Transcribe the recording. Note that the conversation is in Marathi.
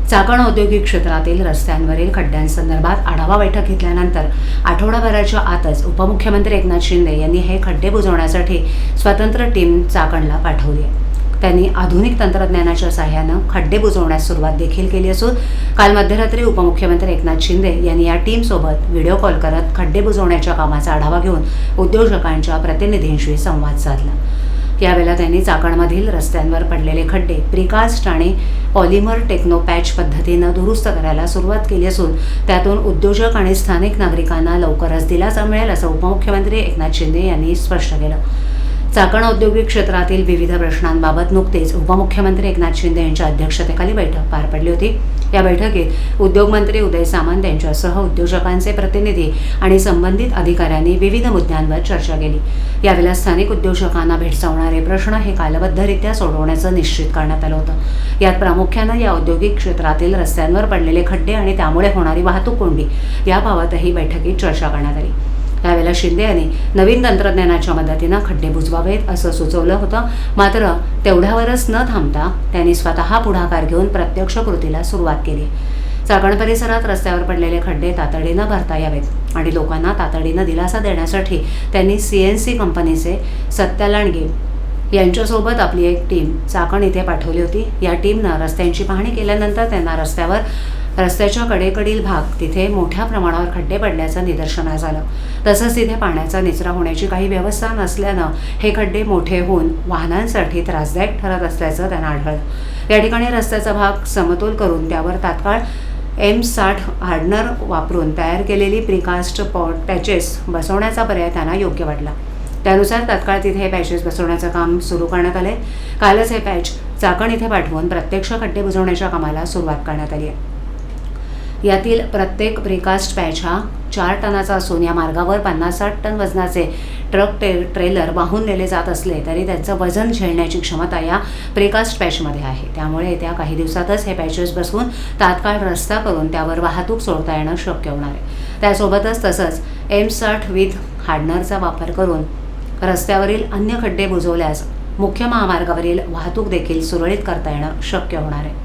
चाकण औद्योगिक क्षेत्रातील रस्त्यांवरील खड्ड्यांसंदर्भात आढावा बैठक घेतल्यानंतर आठवडाभराच्या आतच उपमुख्यमंत्री एकनाथ शिंदे यांनी हे खड्डे बुजवण्यासाठी स्वतंत्र टीम चाकणला पाठवली आहे. त्यांनी आधुनिक तंत्रज्ञानाच्या सहाय्यानं खड्डे बुजवण्यास सुरुवात देखील केली असून काल मध्यरात्री उपमुख्यमंत्री एकनाथ शिंदे यांनी या टीमसोबत व्हिडिओ कॉल करत खड्डे बुजवण्याच्या कामाचा आढावा घेऊन उद्योजकांच्या प्रतिनिधींशी संवाद साधला. यावेळेला त्यांनी चाकणमधील रस्त्यांवर पडलेले खड्डे प्रीकास्ट आणि पॉलिमर टेक्नो पॅच पद्धतीनं दुरुस्त करायला सुरुवात केली असून त्यातून उद्योजक आणि स्थानिक नागरिकांना लवकरच दिलासा मिळेल असं उपमुख्यमंत्री एकनाथ शिंदे यांनी स्पष्ट केलं. चाकण औद्योगिक क्षेत्रातील विविध प्रश्नांबाबत नुकतेच उपमुख्यमंत्री एकनाथ शिंदे यांच्या अध्यक्षतेखाली बैठक पार पडली होती. या बैठकीत उद्योगमंत्री उदय सामंत यांच्यासह उद्योजकांचे प्रतिनिधी आणि संबंधित अधिकाऱ्यांनी विविध मुद्द्यांवर चर्चा केली. यावेळेला स्थानिक उद्योजकांना भेडसावणारे प्रश्न हे कालबद्धरित्या सोडवण्याचं निश्चित करण्यात आलं होतं. यात प्रामुख्यानं या औद्योगिक क्षेत्रातील रस्त्यांवर पडलेले खड्डे आणि त्यामुळे होणारी वाहतूक कोंडी याबाबतही बैठकीत चर्चा करण्यात आली. यावेळेला शिंदे यांनी नवीन तंत्रज्ञानाच्या मदतीनं खड्डे बुजवावेत असं सुचवलं होतं. मात्र तेवढ्यावरच न थांबता त्यांनी स्वतः पुढाकार घेऊन प्रत्यक्ष कृतीला सुरुवात केली. चाकण परिसरात रस्त्यावर पडलेले खड्डे तातडीनं भरता यावेत आणि लोकांना तातडीनं दिलासा देण्यासाठी त्यांनी CNC कंपनीचे सत्या लांडगे यांच्यासोबत आपली एक टीम चाकण इथे पाठवली होती. या टीमनं रस्त्यांची पाहणी केल्यानंतर त्यांना रस्त्याच्या कडेकडील भाग तिथे मोठ्या प्रमाणावर खड्डे पडल्याचं निदर्शनास आलं. तसंच तिथे पाण्याचा निचरा होण्याची काही व्यवस्था नसल्यानं हे खड्डे मोठे होऊन वाहनांसाठी त्रासदायक ठरत असल्याचं त्यांना आढळलं. या ठिकाणी रस्त्याचा भाग समतोल करून त्यावर तात्काळ M60 हार्डनर वापरून तयार केलेली प्रीकास्ट पॅचेस बसवण्याचा पर्याय त्यांना योग्य वाटला. त्यानुसार तात्काळ तिथे हे पॅचेस बसवण्याचं काम सुरू करण्यात आले. कालच हे पॅच चाकण इथे पाठवून प्रत्यक्ष खड्डे बुजवण्याच्या कामाला सुरुवात करण्यात आली आहे. यातील प्रत्येक प्रीकास्ट पॅच हा 4 टनाचा असून या मार्गावर 50-60 टन वजनाचे ट्रक ट्रेलर वाहून नेले जात असले तरी त्यांचं वजन झेलण्याची क्षमता या प्रीकास्ट पॅचमध्ये आहे. त्यामुळे येत्या काही दिवसातच हे पॅचेस बसवून तात्काळ रस्ता करून त्यावर वाहतूक सोडता येणं शक्य होणार आहे. त्यासोबतच तसंच M60 विथ हार्डनरचा वापर करून रस्त्यावरील अन्य खड्डे बुजवल्यास मुख्य महामार्गावरील वाहतूक देखील सुरळीत करता येणं शक्य होणार आहे.